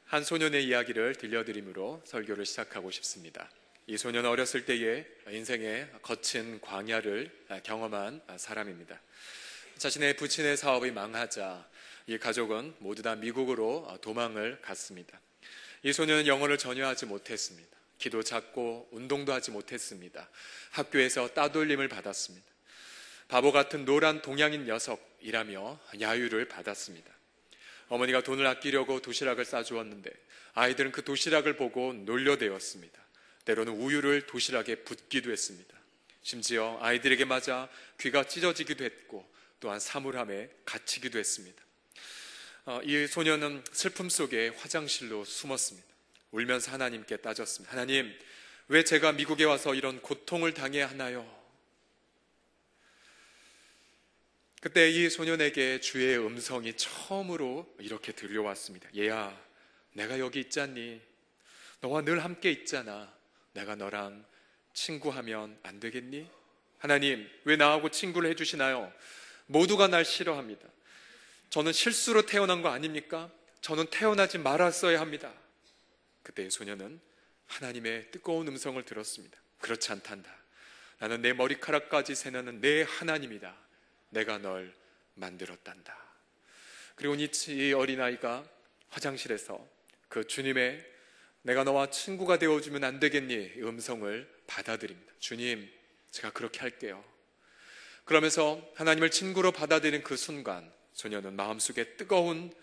한 소년의 이야기를 들려드림으로 설교를 시작하고 싶습니다. 이 소년은 어렸을 때에 인생의 거친 광야를 경험한 사람입니다. 자신의 부친의 사업이 망하자 이 가족은 모두 다 미국으로 도망을 갔습니다. 이 소년은 영어를 전혀 하지 못했습니다. 키도 작고 운동도 하지 못했습니다. 학교에서 따돌림을 받았습니다. 바보 같은 노란 동양인 녀석이라며 야유를 받았습니다. 어머니가 돈을 아끼려고 도시락을 싸주었는데 아이들은 그 도시락을 보고 놀려대었습니다. 때로는 우유를 도시락에 붓기도 했습니다. 심지어 아이들에게 맞아 귀가 찢어지기도 했고 또한 사물함에 갇히기도 했습니다. 이 소년은 슬픔 속에 화장실로 숨었습니다. 울면서 하나님께 따졌습니다. 하나님, 왜 제가 미국에 와서 이런 고통을 당해야 하나요? 그때 이 소년에게 주의 음성이 처음으로 이렇게 들려왔습니다. 얘야, 내가 여기 있잖니? 너와 늘 함께 있잖아. 내가 너랑 친구하면 안 되겠니? 하나님, 왜 나하고 친구를 해주시나요? 모두가 날 싫어합니다. 저는 실수로 태어난 거 아닙니까? 저는 태어나지 말았어야 합니다. 그때 소년은 하나님의 뜨거운 음성을 들었습니다. 그렇지 않단다. 나는 내 머리카락까지 세나는 내 하나님이다. 내가 널 만들었단다. 그리고 이 어린아이가 화장실에서 그 주님의 내가 너와 친구가 되어주면 안 되겠니? 음성을 받아들입니다. 주님, 제가 그렇게 할게요. 그러면서 하나님을 친구로 받아들인 그 순간 소년은 마음속에 뜨거운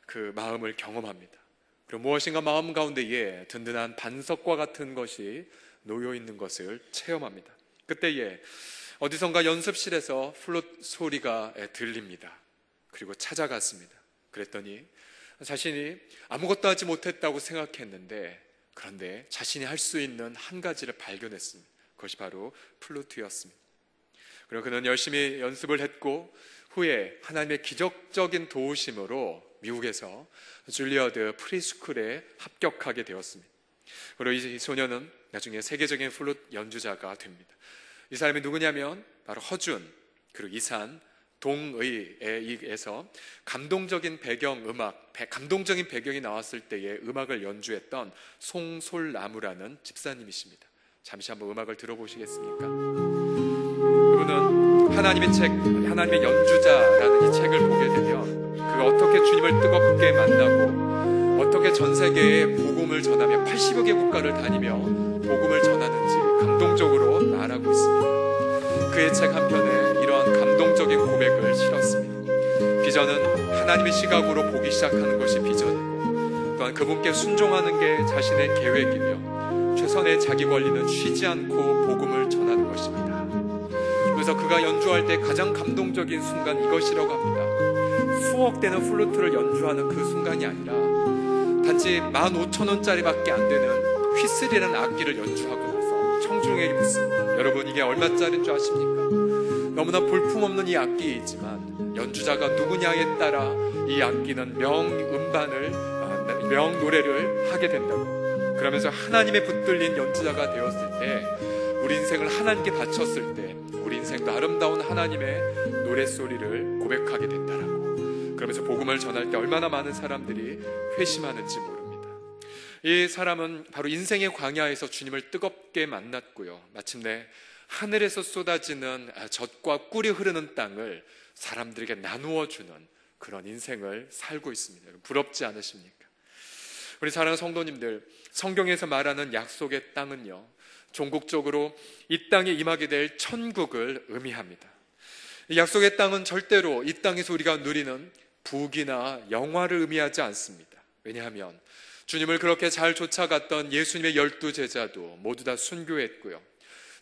그 마음을 경험합니다. 그리고 무엇인가 마음 가운데에 든든한 반석과 같은 것이 놓여있는 것을 체험합니다. 그때에 어디선가 연습실에서 플룻 소리가 들립니다. 그리고 찾아갔습니다. 그랬더니 자신이 아무것도 하지 못했다고 생각했는데 그런데 자신이 할 수 있는 한 가지를 발견했습니다. 그것이 바로 플루트였습니다. 그리고 그는 열심히 연습을 했고 후에 하나님의 기적적인 도우심으로 미국에서 줄리어드 프리스쿨에 합격하게 되었습니다. 그리고 이 소년은 나중에 세계적인 플룻 연주자가 됩니다. 이 사람이 누구냐면 바로 허준 그리고 이산 동의에서 감동적인 배경이 나왔을 때에 음악을 연주했던 송솔나무라는 집사님이십니다. 잠시 한번 음악을 들어보시겠습니까? 이분은 하나님의 책, 하나님의 연주자라는 이 책을 보게 되면 그가 어떻게 주님을 뜨겁게 만나고 어떻게 전 세계에 복음을 전하며 80여 개 국가를 다니며 복음을 전하는지 감동적으로 말하고 있습니다. 그의 책 한편에 이러한 감동적인 고백을 실었습니다. 비전은 하나님의 시각으로 보기 시작하는 것이 비전이고 또한 그분께 순종하는 게 자신의 계획이며 최선의 자기 권리는 쉬지 않고 복음을 전하는 것입니다. 그래서 그가 연주할 때 가장 감동적인 순간 이것이라고 합니다. 수억 대는 플루트를 연주하는 그 순간이 아니라 단지 15,000원짜리밖에 안 되는 휘슬이라는 악기를 연주하고 나서 청중에게 묻습니다. 여러분, 이게 얼마짜리인 줄 아십니까? 너무나 볼품없는 이 악기이지만 연주자가 누구냐에 따라 이 악기는 명노래를 하게 된다고. 그러면서 하나님의 붙들린 연주자가 되었을 때 우리 인생을 하나님께 바쳤을 때 우리 인생도 아름다운 하나님의 노랫소리를 고백하게 된다라고. 그러면서 복음을 전할 때 얼마나 많은 사람들이 회심하는지 모릅니다. 이 사람은 바로 인생의 광야에서 주님을 뜨겁게 만났고요. 마침내 하늘에서 쏟아지는 젖과 꿀이 흐르는 땅을 사람들에게 나누어 주는 그런 인생을 살고 있습니다. 부럽지 않으십니까? 우리 사랑하는 성도님들, 성경에서 말하는 약속의 땅은요, 종국적으로 이 땅에 임하게 될 천국을 의미합니다. 이 약속의 땅은 절대로 이 땅에서 우리가 누리는 부귀나 영화를 의미하지 않습니다. 왜냐하면 주님을 그렇게 잘 쫓아갔던 예수님의 12제자도 모두 다 순교했고요.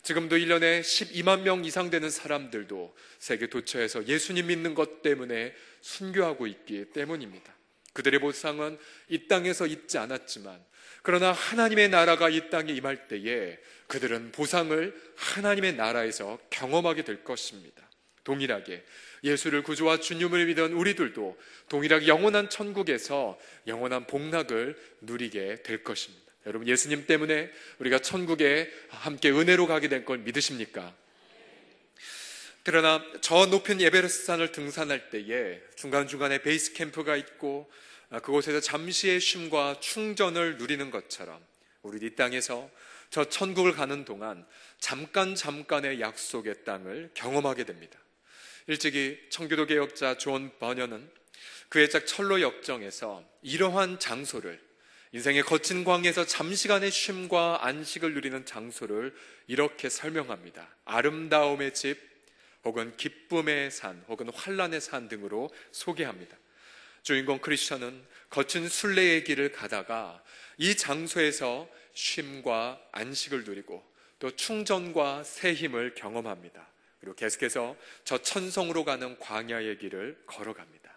지금도 1년에 12만 명 이상 되는 사람들도 세계 도처에서 예수님 믿는 것 때문에 순교하고 있기 때문입니다. 그들의 보상은 이 땅에서 있지 않았지만 그러나 하나님의 나라가 이 땅에 임할 때에 그들은 보상을 하나님의 나라에서 경험하게 될 것입니다. 동일하게 예수를 구주와 주님을 믿은 우리들도 동일하게 영원한 천국에서 영원한 복락을 누리게 될 것입니다. 여러분, 예수님 때문에 우리가 천국에 함께 은혜로 가게 될 걸 믿으십니까? 그러나 저 높은 에베레스트 산을 등산할 때에 중간중간에 베이스 캠프가 있고 그곳에서 잠시의 쉼과 충전을 누리는 것처럼 우리 이 땅에서 저 천국을 가는 동안 잠깐의 약속의 땅을 경험하게 됩니다. 일찍이 청교도 개혁자 존 버녀는 그의 작 철로 역정에서 이러한 장소를, 인생의 거친 광야에서 잠시간의 쉼과 안식을 누리는 장소를 이렇게 설명합니다. 아름다움의 집, 혹은 기쁨의 산, 혹은 환란의 산 등으로 소개합니다. 주인공 크리스천은 거친 순례의 길을 가다가 이 장소에서 쉼과 안식을 누리고 또 충전과 새 힘을 경험합니다. 그리고 계속해서 저 천성으로 가는 광야의 길을 걸어갑니다.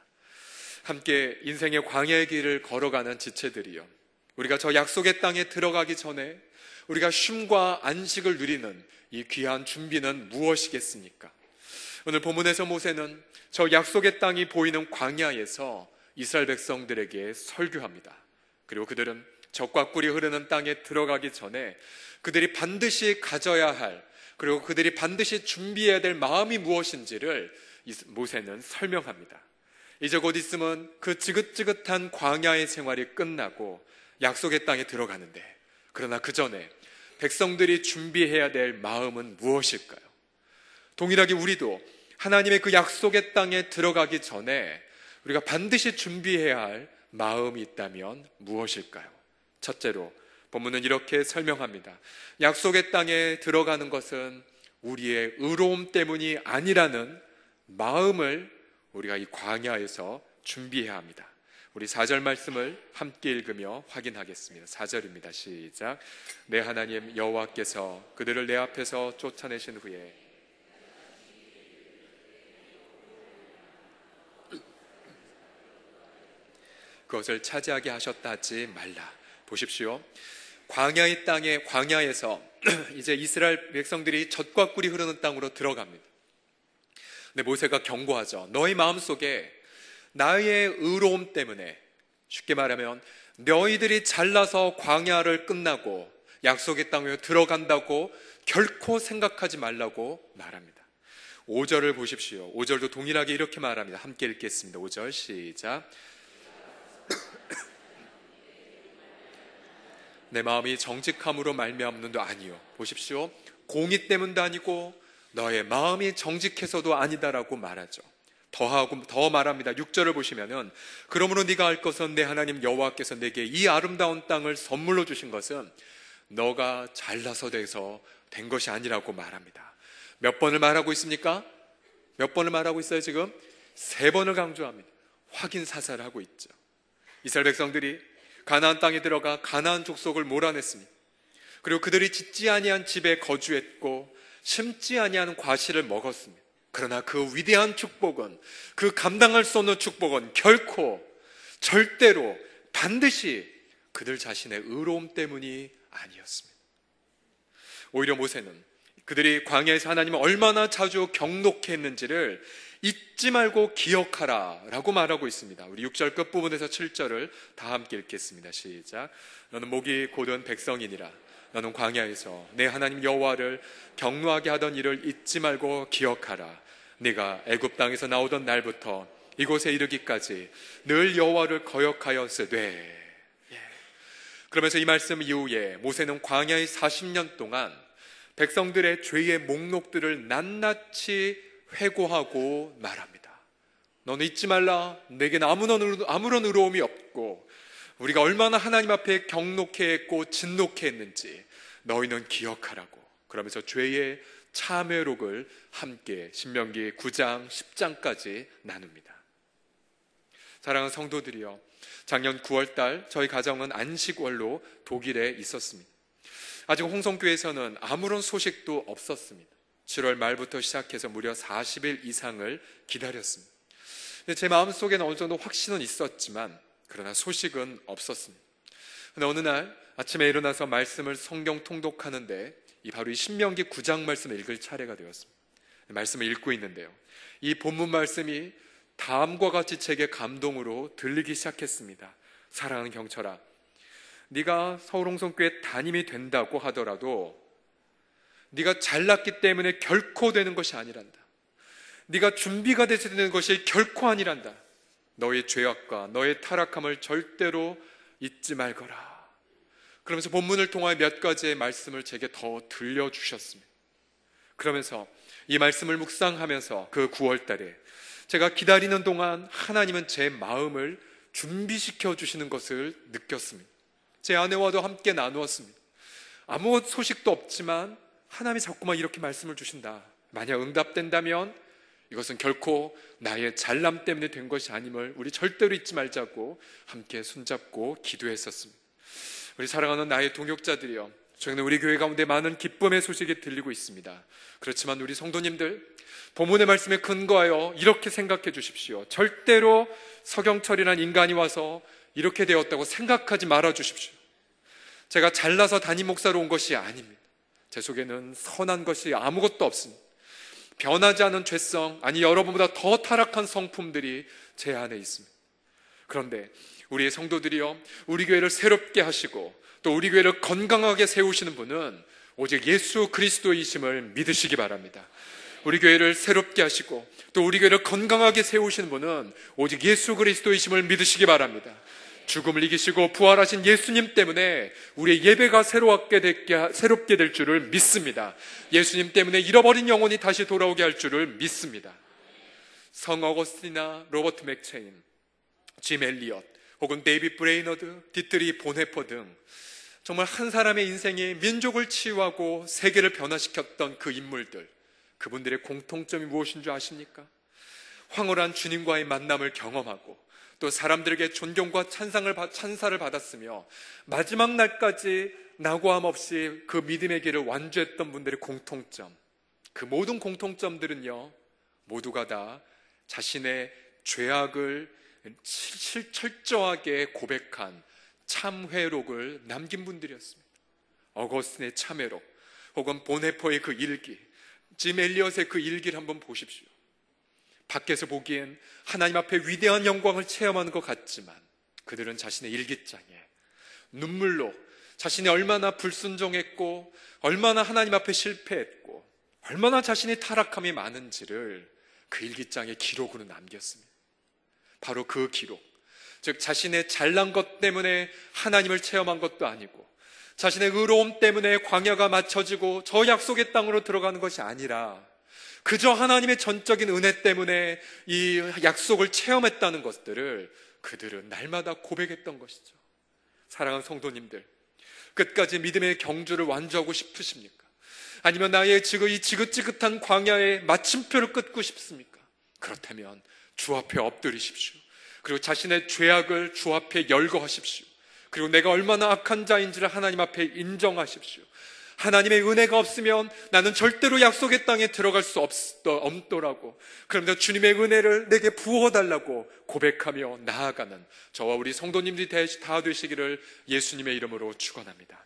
함께 인생의 광야의 길을 걸어가는 지체들이요, 우리가 저 약속의 땅에 들어가기 전에 우리가 쉼과 안식을 누리는 이 귀한 준비는 무엇이겠습니까? 오늘 본문에서 모세는 저 약속의 땅이 보이는 광야에서 이스라엘 백성들에게 설교합니다. 그리고 그들은 젖과 꿀이 흐르는 땅에 들어가기 전에 그들이 반드시 가져야 할, 그리고 그들이 반드시 준비해야 될 마음이 무엇인지를 모세는 설명합니다. 이제 곧 있으면 그 지긋지긋한 광야의 생활이 끝나고 약속의 땅에 들어가는데, 그러나 그 전에 백성들이 준비해야 될 마음은 무엇일까요? 동일하게 우리도 하나님의 그 약속의 땅에 들어가기 전에 우리가 반드시 준비해야 할 마음이 있다면 무엇일까요? 첫째로 본문은 이렇게 설명합니다. 약속의 땅에 들어가는 것은 우리의 의로움 때문이 아니라는 마음을 우리가 이 광야에서 준비해야 합니다. 우리 4절 말씀을 함께 읽으며 확인하겠습니다. 4절입니다. 시작. 내 하나님 여호와께서 그들을 내 앞에서 쫓아내신 후에 그것을 차지하게 하셨다 하지 말라. 보십시오. 광야의 땅에, 광야에서 이제 이스라엘 백성들이 젖과 꿀이 흐르는 땅으로 들어갑니다. 근데 모세가 경고하죠. 너희 마음속에 나의 의로움 때문에, 쉽게 말하면 너희들이 잘나서 광야를 끝나고 약속의 땅에 들어간다고 결코 생각하지 말라고 말합니다. 5절을 보십시오. 5절도 동일하게 이렇게 말합니다. 함께 읽겠습니다. 5절 시작. 내 마음이 정직함으로 말미암는도 아니요. 보십시오. 공의 때문도 아니고 너의 마음이 정직해서도 아니다라고 말하죠. 더 말합니다. 6절을 보시면은 그러므로 네가 알 것은 내 하나님 여호와께서 내게 이 아름다운 땅을 선물로 주신 것은 너가 잘나서 돼서 된 것이 아니라고 말합니다. 몇 번을 말하고 있습니까? 몇 번을 말하고 있어요 지금? 3번을 강조합니다. 확인 사살을 하고 있죠. 이스라엘 백성들이 가나안 땅에 들어가 가나안 족속을 몰아냈습니다. 그리고 그들이 짓지 아니한 집에 거주했고 심지 아니한 과실을 먹었습니다. 그러나 그 위대한 축복은, 그 감당할 수 없는 축복은 결코 절대로 반드시 그들 자신의 의로움 때문이 아니었습니다. 오히려 모세는 그들이 광야에서 하나님을 얼마나 자주 경록해 했는지를 잊지 말고 기억하라 라고 말하고 있습니다. 우리 6절 끝부분에서 7절을 다 함께 읽겠습니다. 시작. 너는 목이 곧은 백성이니라. 너는 광야에서 내 하나님 여호와를 경노하게 하던 일을 잊지 말고 기억하라. 네가 애굽 땅에서 나오던 날부터 이곳에 이르기까지 늘 여호와를 거역하였으되. 그러면서 이 말씀 이후에 모세는 광야의 40년 동안 백성들의 죄의 목록들을 낱낱이 회고하고 말합니다. 너는 잊지 말라. 내게는 아무런 의로움이 없고 우리가 얼마나 하나님 앞에 경록해 했고 진노케 했는지 너희는 기억하라고. 그러면서 죄의 참회록을 함께 신명기 9장 10장까지 나눕니다. 사랑하는 성도들이여, 작년 9월달 저희 가정은 안식월로 독일에 있었습니다. 아직 홍성교에서는 아무런 소식도 없었습니다. 7월 말부터 시작해서 무려 40일 이상을 기다렸습니다. 제 마음속에는 어느 정도 확신은 있었지만 그러나 소식은 없었습니다. 그런데 어느 날 아침에 일어나서 말씀을 성경 통독하는데 바로 이 신명기 9장 말씀을 읽을 차례가 되었습니다. 말씀을 읽고 있는데요, 이 본문 말씀이 다음과 같이 제게 감동으로 들리기 시작했습니다. 사랑하는 경철아, 네가 서울홍성교회 담임이 된다고 하더라도 네가 잘났기 때문에 결코 되는 것이 아니란다. 네가 준비가 돼서 되는 것이 결코 아니란다. 너의 죄악과 너의 타락함을 절대로 잊지 말거라. 그러면서 본문을 통하여 몇 가지의 말씀을 제게 더 들려주셨습니다. 그러면서 이 말씀을 묵상하면서 그 9월 달에 제가 기다리는 동안 하나님은 제 마음을 준비시켜 주시는 것을 느꼈습니다. 제 아내와도 함께 나누었습니다. 아무 소식도 없지만 하나님이 자꾸만 이렇게 말씀을 주신다. 만약 응답된다면 이것은 결코 나의 잘남 때문에 된 것이 아님을 우리 절대로 잊지 말자고 함께 손잡고 기도했었습니다. 우리 사랑하는 나의 동역자들이여, 저희는 우리 교회 가운데 많은 기쁨의 소식이 들리고 있습니다. 그렇지만 우리 성도님들, 본문의 말씀에 근거하여 이렇게 생각해 주십시오. 절대로 서경철이란 인간이 와서 이렇게 되었다고 생각하지 말아 주십시오. 제가 잘나서 담임 목사로 온 것이 아닙니다. 제 속에는 선한 것이 아무것도 없습니다. 변하지 않은 죄성, 아니 여러분보다 더 타락한 성품들이 제 안에 있습니다. 그런데 우리의 성도들이여, 우리 교회를 새롭게 하시고 또 우리 교회를 건강하게 세우시는 분은 오직 예수 그리스도이심을 믿으시기 바랍니다. 우리 교회를 새롭게 하시고 또 우리 교회를 건강하게 세우시는 분은 오직 예수 그리스도이심을 믿으시기 바랍니다. 죽음을 이기시고 부활하신 예수님 때문에 우리의 예배가 새롭게 될 줄을 믿습니다. 예수님 때문에 잃어버린 영혼이 다시 돌아오게 할 줄을 믿습니다. 성 어거스티나, 로버트 맥체인, 짐 엘리엇, 혹은 데이빗 브레이너드, 디트리 본헤퍼 등 정말 한 사람의 인생이 민족을 치유하고 세계를 변화시켰던 그 인물들, 그분들의 공통점이 무엇인 줄 아십니까? 황홀한 주님과의 만남을 경험하고 또 사람들에게 존경과 찬사를 받았으며 마지막 날까지 낙오함 없이 그 믿음의 길을 완주했던 분들의 공통점, 그 모든 공통점들은요, 모두가 다 자신의 죄악을 철저하게 고백한 참회록을 남긴 분들이었습니다. 어거스틴의 참회록, 혹은 본헤퍼의 그 일기, 짐 엘리엇의 그 일기를 한번 보십시오. 밖에서 보기엔 하나님 앞에 위대한 영광을 체험하는 것 같지만 그들은 자신의 일기장에 눈물로 자신이 얼마나 불순종했고 얼마나 하나님 앞에 실패했고 얼마나 자신이 타락함이 많은지를 그 일기장에 기록으로 남겼습니다. 바로 그 기록, 즉 자신의 잘난 것 때문에 하나님을 체험한 것도 아니고 자신의 의로움 때문에 광야가 맞춰지고 저 약속의 땅으로 들어가는 것이 아니라 그저 하나님의 전적인 은혜 때문에 이 약속을 체험했다는 것들을 그들은 날마다 고백했던 것이죠. 사랑하는 성도님들, 끝까지 믿음의 경주를 완주하고 싶으십니까? 아니면 나의 이 지긋지긋한 광야에 마침표를 끊고 싶습니까? 그렇다면 주 앞에 엎드리십시오. 그리고 자신의 죄악을 주 앞에 열거하십시오. 그리고 내가 얼마나 악한 자인지를 하나님 앞에 인정하십시오. 하나님의 은혜가 없으면 나는 절대로 약속의 땅에 들어갈 수 없더라고. 그러면서 주님의 은혜를 내게 부어달라고 고백하며 나아가는 저와 우리 성도님들이 다 되시기를 예수님의 이름으로 축원합니다.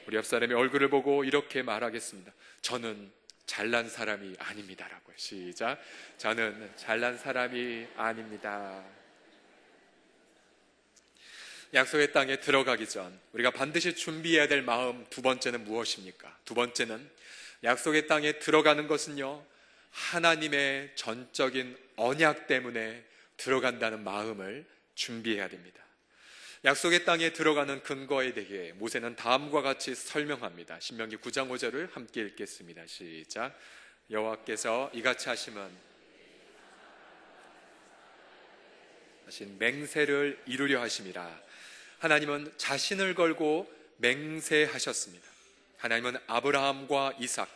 우리 옆 사람의 얼굴을 보고 이렇게 말하겠습니다. 저는 잘난 사람이 아닙니다라고요. 시작. 저는 잘난 사람이 아닙니다. 약속의 땅에 들어가기 전 우리가 반드시 준비해야 될 마음, 두 번째는 무엇입니까? 두 번째는 약속의 땅에 들어가는 것은요, 하나님의 전적인 언약 때문에 들어간다는 마음을 준비해야 됩니다. 약속의 땅에 들어가는 근거에 대해 모세는 다음과 같이 설명합니다. 신명기 9장 5절을 함께 읽겠습니다. 시작. 여호와께서 이같이 하시면 맹세를 이루려 하심이라. 하나님은 자신을 걸고 맹세하셨습니다. 하나님은 아브라함과 이삭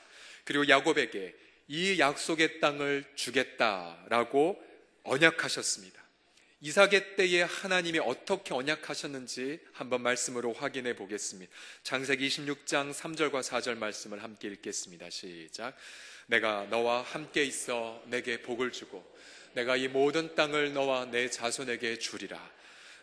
그리고 야곱에게 이 약속의 땅을 주겠다라고 언약하셨습니다. 이삭의 때에 하나님이 어떻게 언약하셨는지 한번 말씀으로 확인해 보겠습니다. 창세기 26장 3절과 4절 말씀을 함께 읽겠습니다. 시작. 내가 너와 함께 있어 내게 복을 주고 내가 이 모든 땅을 너와 내 자손에게 주리라.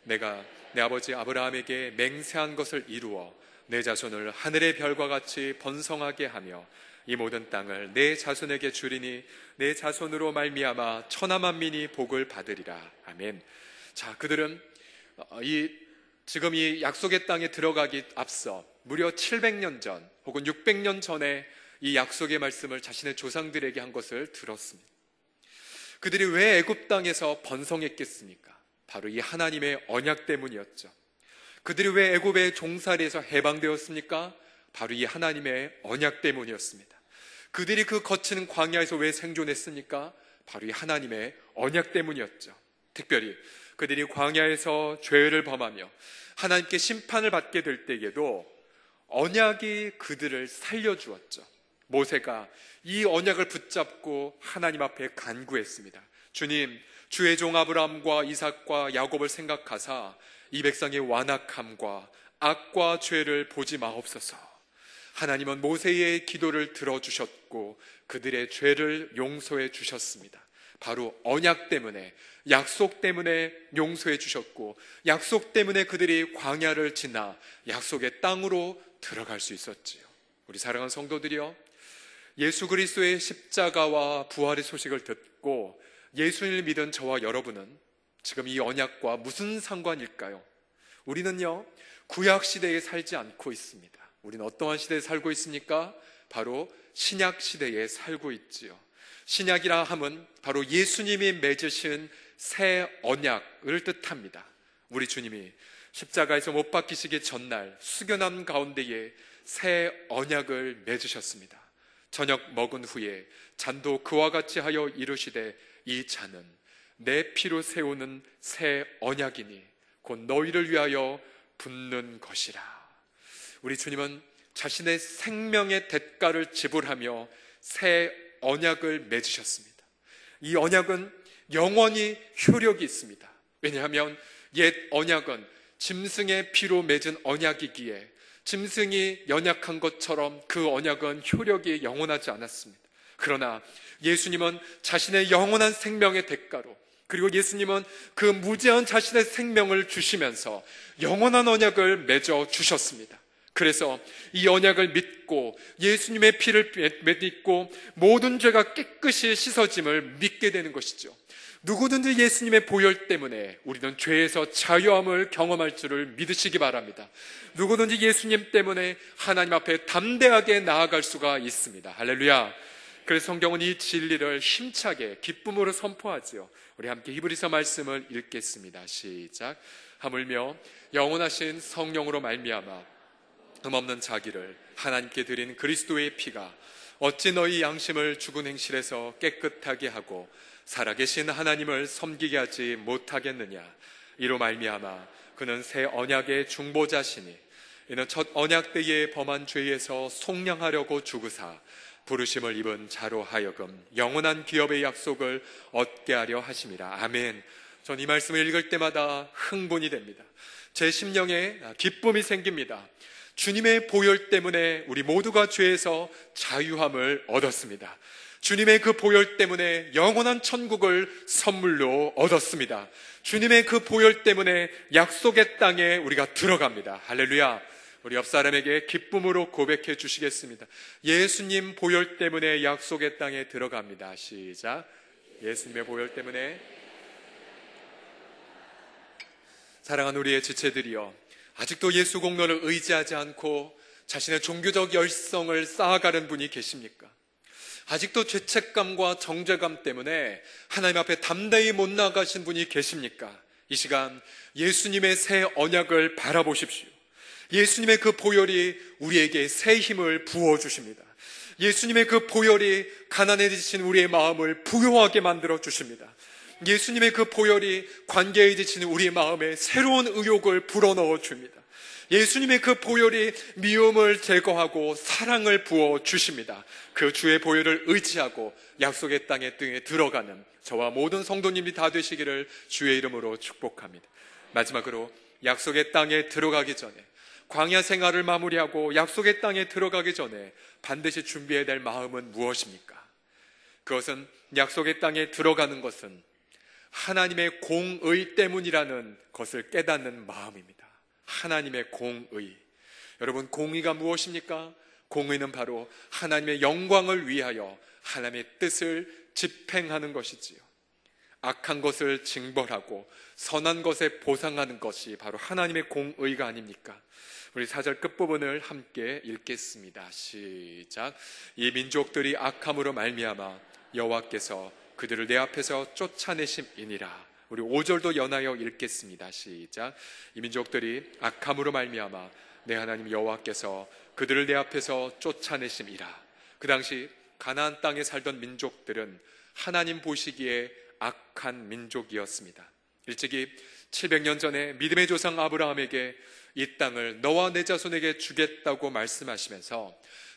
내가 내 아버지 아브라함에게 맹세한 것을 이루어 내 자손을 하늘의 별과 같이 번성하게 하며 이 모든 땅을 내 자손에게 주리니 내 자손으로 말미암아 천하 만민이 복을 받으리라. 아멘. 자, 그들은 지금 이 약속의 땅에 들어가기 앞서 무려 700년 전 혹은 600년 전에 이 약속의 말씀을 자신의 조상들에게 한 것을 들었습니다. 그들이 왜 애굽 땅에서 번성했겠습니까? 바로 이 하나님의 언약 때문이었죠. 그들이 왜 애굽의 종살이에서 해방되었습니까? 바로 이 하나님의 언약 때문이었습니다. 그들이 그 거치는 광야에서 왜 생존했습니까? 바로 이 하나님의 언약 때문이었죠. 특별히 그들이 광야에서 죄를 범하며 하나님께 심판을 받게 될 때에도 언약이 그들을 살려주었죠. 모세가 이 언약을 붙잡고 하나님 앞에 간구했습니다. 주님, 주의 종 아브라함과 이삭과 야곱을 생각하사 이 백성의 완악함과 악과 죄를 보지 마옵소서. 하나님은 모세의 기도를 들어주셨고 그들의 죄를 용서해 주셨습니다. 바로 언약 때문에, 약속 때문에 용서해 주셨고 약속 때문에 그들이 광야를 지나 약속의 땅으로 들어갈 수 있었지요. 우리 사랑하는 성도들이요, 예수 그리스도의 십자가와 부활의 소식을 듣고 예수님을 믿은 저와 여러분은 지금 이 언약과 무슨 상관일까요? 우리는요, 구약 시대에 살지 않고 있습니다. 우리는 어떠한 시대에 살고 있습니까? 바로 신약 시대에 살고 있지요. 신약이라 함은 바로 예수님이 맺으신 새 언약을 뜻합니다. 우리 주님이 십자가에서 못 박히시기 전날 숙연함 가운데에 새 언약을 맺으셨습니다. 저녁 먹은 후에 잔도 그와 같이 하여 이르시되 이 잔은 내 피로 세우는 새 언약이니 곧 너희를 위하여 붓는 것이라. 우리 주님은 자신의 생명의 대가를 지불하며 새 언약을 맺으셨습니다. 이 언약은 영원히 효력이 있습니다. 왜냐하면 옛 언약은 짐승의 피로 맺은 언약이기에 짐승이 연약한 것처럼 그 언약은 효력이 영원하지 않았습니다. 그러나 예수님은 자신의 영원한 생명의 대가로, 그리고 예수님은 그 무제한 자신의 생명을 주시면서 영원한 언약을 맺어 주셨습니다. 그래서 이 언약을 믿고 예수님의 피를 믿고 모든 죄가 깨끗이 씻어짐을 믿게 되는 것이죠. 누구든지 예수님의 보혈 때문에 우리는 죄에서 자유함을 경험할 줄을 믿으시기 바랍니다. 누구든지 예수님 때문에 하나님 앞에 담대하게 나아갈 수가 있습니다. 할렐루야. 그래서 성경은 이 진리를 힘차게 기쁨으로 선포하지요. 우리 함께 히브리서 말씀을 읽겠습니다. 시작. 하물며 영원하신 성령으로 말미암아 흠없는 자기를 하나님께 드린 그리스도의 피가 어찌 너희 양심을 죽은 행실에서 깨끗하게 하고 살아계신 하나님을 섬기게 하지 못하겠느냐. 이로 말미암아 그는 새 언약의 중보자시니 이는 첫 언약 때에 범한 죄에서 속량하려고 죽으사 부르심을 입은 자로 하여금 영원한 기업의 약속을 얻게 하려 하심이라. 아멘. 전 이 말씀을 읽을 때마다 흥분이 됩니다. 제 심령에 기쁨이 생깁니다. 주님의 보혈 때문에 우리 모두가 죄에서 자유함을 얻었습니다. 주님의 그 보혈 때문에 영원한 천국을 선물로 얻었습니다. 주님의 그 보혈 때문에 약속의 땅에 우리가 들어갑니다. 할렐루야. 우리 옆 사람에게 기쁨으로 고백해 주시겠습니다. 예수님 보혈 때문에 약속의 땅에 들어갑니다. 시작. 예수님의 보혈 때문에. 사랑하는 우리의 지체들이여, 아직도 예수 공로를 의지하지 않고 자신의 종교적 열성을 쌓아가는 분이 계십니까? 아직도 죄책감과 정죄감 때문에 하나님 앞에 담대히 못 나가신 분이 계십니까? 이 시간 예수님의 새 언약을 바라보십시오. 예수님의 그 보혈이 우리에게 새 힘을 부어주십니다. 예수님의 그 보혈이 가난해지신 우리의 마음을 부요하게 만들어 주십니다. 예수님의 그 보혈이 관계에 지친 우리의 마음에 새로운 의욕을 불어넣어 줍니다. 예수님의 그 보혈이 미움을 제거하고 사랑을 부어 주십니다. 그 주의 보혈을 의지하고 약속의 땅에 들어가는 저와 모든 성도님이 다 되시기를 주의 이름으로 축복합니다. 마지막으로 약속의 땅에 들어가기 전에, 광야 생활을 마무리하고 약속의 땅에 들어가기 전에 반드시 준비해야 될 마음은 무엇입니까? 그것은 약속의 땅에 들어가는 것은 하나님의 공의 때문이라는 것을 깨닫는 마음입니다. 하나님의 공의. 여러분, 공의가 무엇입니까? 공의는 바로 하나님의 영광을 위하여 하나님의 뜻을 집행하는 것이지요. 악한 것을 징벌하고 선한 것에 보상하는 것이 바로 하나님의 공의가 아닙니까? 우리 4절 끝부분을 함께 읽겠습니다. 시작. 이 민족들이 악함으로 말미암아 여호와께서 그들을 내 앞에서 쫓아내심이니라. 우리 5절도 연하여 읽겠습니다. 시작. 이 민족들이 악함으로 말미암아 내 하나님 여호와께서 그들을 내 앞에서 쫓아내심이라. 그 당시 가나안 땅에 살던 민족들은 하나님 보시기에 악한 민족이었습니다. 일찍이 700년 전에 믿음의 조상 아브라함에게 이 땅을 너와 내 자손에게 주겠다고 말씀하시면서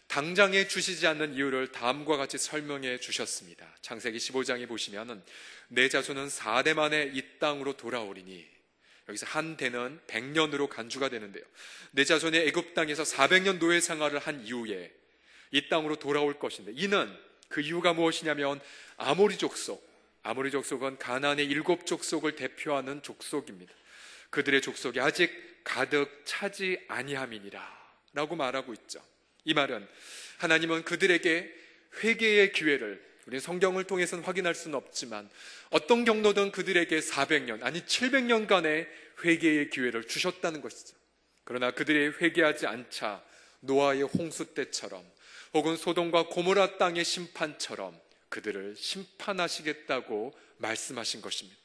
당장에 주시지 않는 이유를 다음과 같이 설명해 주셨습니다. 창세기 15장에 보시면 내 자손은 4대 만에 이 땅으로 돌아오리니, 여기서 한 대는 100년으로 간주가 되는데요, 내 자손이 애굽 땅에서 400년 노예 생활을 한 이후에 이 땅으로 돌아올 것인데, 이는 그 이유가 무엇이냐면 아모리 족속, 아모리 족속은 가나안의 7 족속을 대표하는 족속입니다. 그들의 족속이 아직 가득 차지 아니함이니라 라고 말하고 있죠. 이 말은 하나님은 그들에게 회개의 기회를, 우리 성경을 통해서는 확인할 수는 없지만 어떤 경로든 그들에게 400년 아니 700년간의 회개의 기회를 주셨다는 것이죠. 그러나 그들이 회개하지 않자 노아의 홍수 때처럼 혹은 소돔과 고모라 땅의 심판처럼 그들을 심판하시겠다고 말씀하신 것입니다.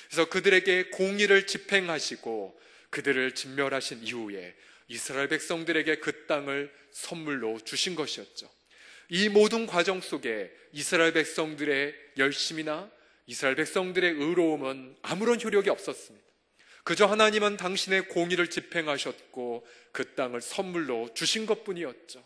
그래서 그들에게 공의를 집행하시고 그들을 진멸하신 이후에 이스라엘 백성들에게 그 땅을 선물로 주신 것이었죠. 이 모든 과정 속에 이스라엘 백성들의 열심이나 이스라엘 백성들의 의로움은 아무런 효력이 없었습니다. 그저 하나님은 당신의 공의를 집행하셨고 그 땅을 선물로 주신 것뿐이었죠.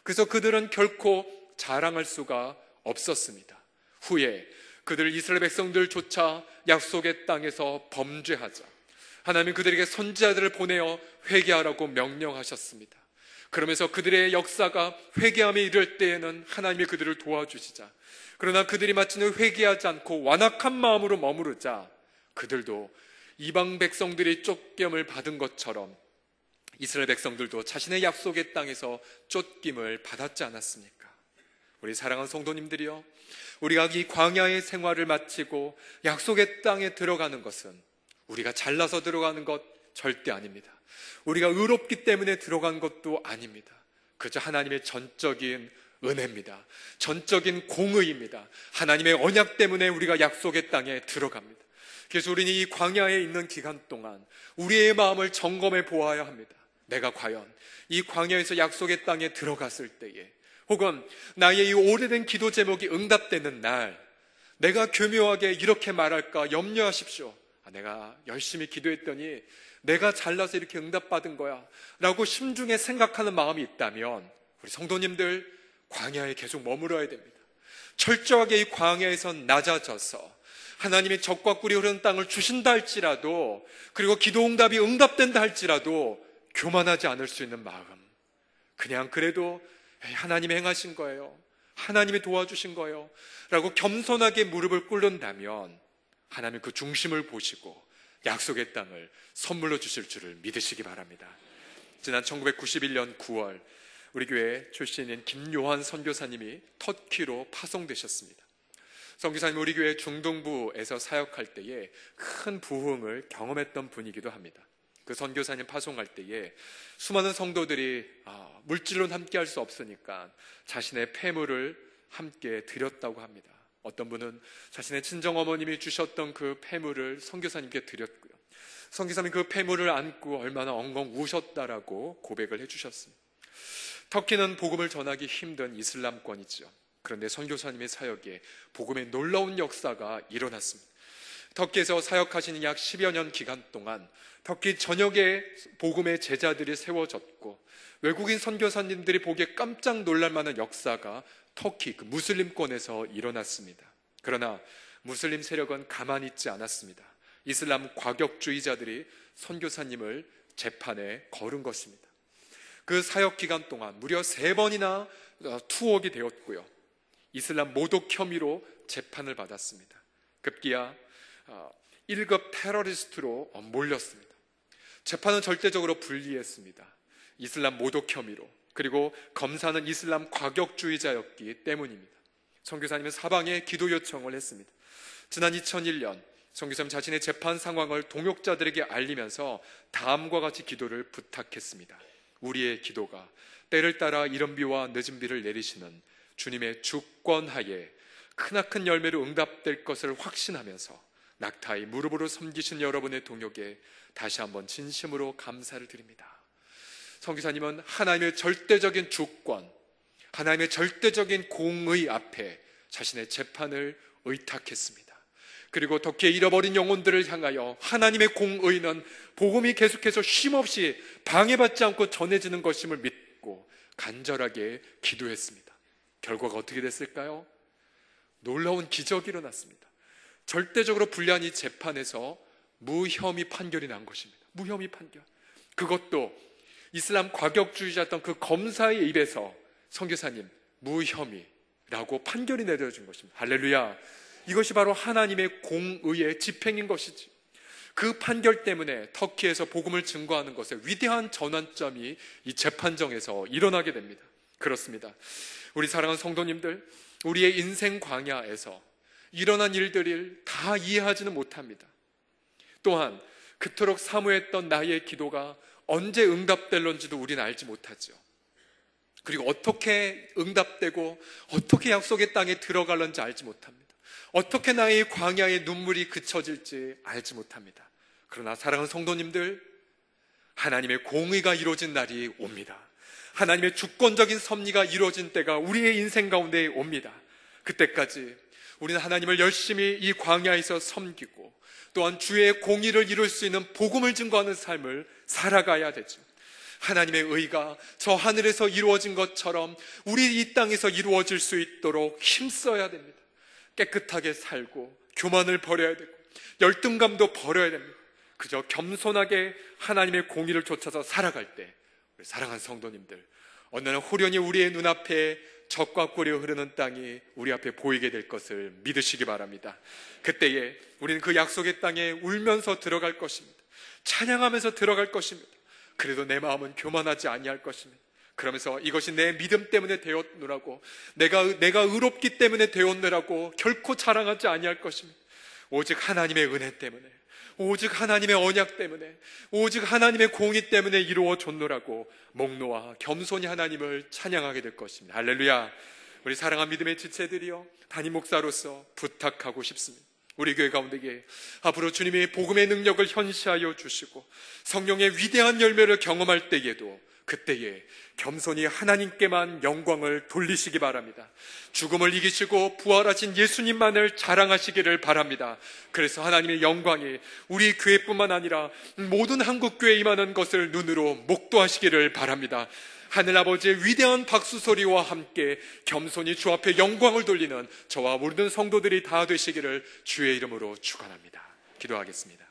그래서 그들은 결코 자랑할 수가 없었습니다. 후에 그들 이스라엘 백성들조차 약속의 땅에서 범죄하자 하나님은 그들에게 선지자들을 보내어 회개하라고 명령하셨습니다. 그러면서 그들의 역사가 회개함에 이를 때에는 하나님이 그들을 도와주시자, 그러나 그들이 마침내 회개하지 않고 완악한 마음으로 머무르자 그들도 이방 백성들이 쫓김을 받은 것처럼 이스라엘 백성들도 자신의 약속의 땅에서 쫓김을 받았지 않았습니까? 우리 사랑하는 성도님들이요, 우리가 이 광야의 생활을 마치고 약속의 땅에 들어가는 것은 우리가 잘나서 들어가는 것 절대 아닙니다. 우리가 의롭기 때문에 들어간 것도 아닙니다. 그저 하나님의 전적인 은혜입니다. 전적인 공의입니다. 하나님의 언약 때문에 우리가 약속의 땅에 들어갑니다. 그래서 우리는 이 광야에 있는 기간 동안 우리의 마음을 점검해 보아야 합니다. 내가 과연 이 광야에서 약속의 땅에 들어갔을 때에, 혹은 나의 이 오래된 기도 제목이 응답되는 날, 내가 교묘하게 이렇게 말할까 염려하십시오. 내가 열심히 기도했더니 내가 잘나서 이렇게 응답받은 거야 라고 심중에 생각하는 마음이 있다면 우리 성도님들 광야에 계속 머물러야 됩니다. 철저하게 이 광야에선 낮아져서 하나님이 적과 꿀이 흐르는 땅을 주신다 할지라도, 그리고 기도 응답이 응답된다 할지라도 교만하지 않을 수 있는 마음, 그냥 그래도 하나님이 행하신 거예요, 하나님이 도와주신 거예요 라고 겸손하게 무릎을 꿇는다면 하나님 그 중심을 보시고 약속의 땅을 선물로 주실 줄을 믿으시기 바랍니다. 지난 1991년 9월 우리 교회 출신인 김요한 선교사님이 터키로 파송되셨습니다. 선교사님 우리 교회 중동부에서 사역할 때에 큰 부흥을 경험했던 분이기도 합니다. 그 선교사님 파송할 때에 수많은 성도들이 물질로는 함께 할 수 없으니까 자신의 폐물을 함께 드렸다고 합니다. 어떤 분은 자신의 친정어머님이 주셨던 그 폐물을 선교사님께 드렸고요, 선교사님 그 폐물을 안고 얼마나 엉엉 우셨다라고 고백을 해주셨습니다. 터키는 복음을 전하기 힘든 이슬람권이죠. 그런데 선교사님의 사역에 복음의 놀라운 역사가 일어났습니다. 터키에서 사역하시는 약 10여 년 기간 동안 터키 전역에 복음의 제자들이 세워졌고, 외국인 선교사님들이 보기에 깜짝 놀랄 만한 역사가 터키 그 무슬림권에서 일어났습니다. 그러나 무슬림 세력은 가만히 있지 않았습니다. 이슬람 과격주의자들이 선교사님을 재판에 거른 것입니다. 그 사역 기간 동안 무려 3번이나 투옥이 되었고요, 이슬람 모독 혐의로 재판을 받았습니다. 급기야 1급 테러리스트로 몰렸습니다. 재판은 절대적으로 불리했습니다. 이슬람 모독 혐의로, 그리고 검사는 이슬람 과격주의자였기 때문입니다. 선교사님은 사방에 기도 요청을 했습니다. 지난 2001년 선교사님 자신의 재판 상황을 동역자들에게 알리면서 다음과 같이 기도를 부탁했습니다. 우리의 기도가 때를 따라 이른 비와 늦은 비를 내리시는 주님의 주권하에 크나큰 열매로 응답될 것을 확신하면서 낙타의 무릎으로 섬기신 여러분의 동역에 다시 한번 진심으로 감사를 드립니다. 선교사님은 하나님의 절대적인 주권, 하나님의 절대적인 공의 앞에 자신의 재판을 의탁했습니다. 그리고 덕기에 잃어버린 영혼들을 향하여 하나님의 공의는 복음이 계속해서 쉼없이 방해받지 않고 전해지는 것임을 믿고 간절하게 기도했습니다. 결과가 어떻게 됐을까요? 놀라운 기적이 일어났습니다. 절대적으로 불리한 이 재판에서 무혐의 판결이 난 것입니다. 무혐의 판결. 그것도 이슬람 과격주의자였던 그 검사의 입에서 선교사님 무혐의라고 판결이 내려진 것입니다. 할렐루야. 이것이 바로 하나님의 공의의 집행인 것이지. 그 판결 때문에 터키에서 복음을 증거하는 것에 위대한 전환점이 이 재판정에서 일어나게 됩니다. 그렇습니다. 우리 사랑하는 성도님들, 우리의 인생 광야에서 일어난 일들을 다 이해하지는 못합니다. 또한 그토록 사모했던 나의 기도가 언제 응답될런지도 우리는 알지 못하죠. 그리고 어떻게 응답되고 어떻게 약속의 땅에 들어갈런지 알지 못합니다. 어떻게 나의 광야의 눈물이 그쳐질지 알지 못합니다. 그러나 사랑하는 성도님들, 하나님의 공의가 이루어진 날이 옵니다. 하나님의 주권적인 섭리가 이루어진 때가 우리의 인생 가운데 옵니다. 그때까지 우리는 하나님을 열심히 이 광야에서 섬기고 또한 주의 공의를 이룰 수 있는 복음을 증거하는 삶을 살아가야 되죠. 하나님의 의가 저 하늘에서 이루어진 것처럼 우리 이 땅에서 이루어질 수 있도록 힘써야 됩니다. 깨끗하게 살고 교만을 버려야 되고 열등감도 버려야 됩니다. 그저 겸손하게 하나님의 공의를 쫓아서 살아갈 때 우리 사랑하는 성도님들, 어느 날 호련히 우리의 눈앞에 적과 꿀이 흐르는 땅이 우리 앞에 보이게 될 것을 믿으시기 바랍니다. 그때에 우리는 그 약속의 땅에 울면서 들어갈 것입니다. 찬양하면서 들어갈 것입니다. 그래도 내 마음은 교만하지 아니할 것입니다. 그러면서 이것이 내 믿음 때문에 되었노라고, 내가 의롭기 때문에 되었노라고 결코 자랑하지 아니할 것입니다. 오직 하나님의 은혜 때문에, 오직 하나님의 언약 때문에, 오직 하나님의 공의 때문에 이루어졌노라고 목 놓아 겸손히 하나님을 찬양하게 될 것입니다. 할렐루야. 우리 사랑하는 믿음의 지체들이여, 담임 목사로서 부탁하고 싶습니다. 우리 교회 가운데에 앞으로 주님의 복음의 능력을 현시하여 주시고 성령의 위대한 열매를 경험할 때에도 그때에 겸손히 하나님께만 영광을 돌리시기 바랍니다. 죽음을 이기시고 부활하신 예수님만을 자랑하시기를 바랍니다. 그래서 하나님의 영광이 우리 교회뿐만 아니라 모든 한국교회에 임하는 것을 눈으로 목도하시기를 바랍니다. 하늘아버지의 위대한 박수소리와 함께 겸손히 주 앞에 영광을 돌리는 저와 모든 성도들이 다 되시기를 주의 이름으로 축원합니다. 기도하겠습니다.